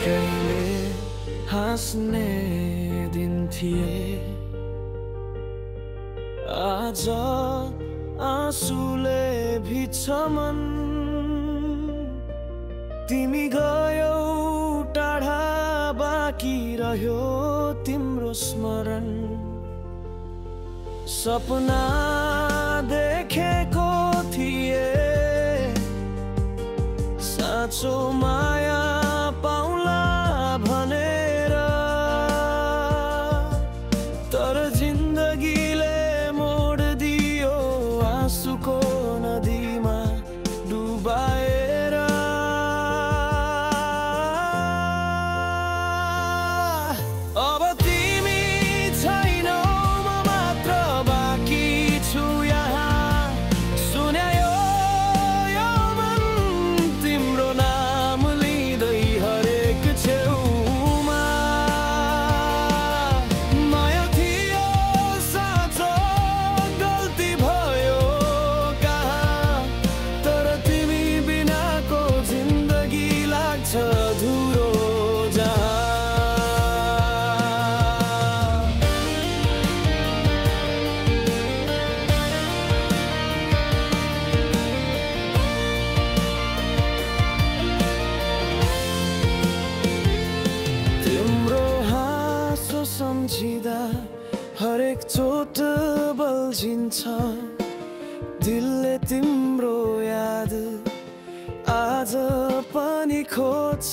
कहिले हाँस्ने दिन थिए आज आँसुले भिज्छ मन तिमी गयौ टाढा बाँकी रह्यो तिम्रो स्मरण सपना देखेको थिए साँचो माया पाउला भनेर तर जिन्दगीले मोड दियो आँसुको नदीमा डुबाएर अब तिमी छैनौ म मात्र बाँकी छु यहाँ सुन्यायो यो मन तिम्रो नाम लिँदै हरेक छेउमा माया थियो साँचो गल्ती भयो कहाँ तर तिमी बिनाको जिन्दगी लाग्छ धुरो जहाँ तिम्रो हाँसो सम्झिँदा हरेक चोट बल्झिन्छ दिलले तिम्रो याद आज पनि खोज्छ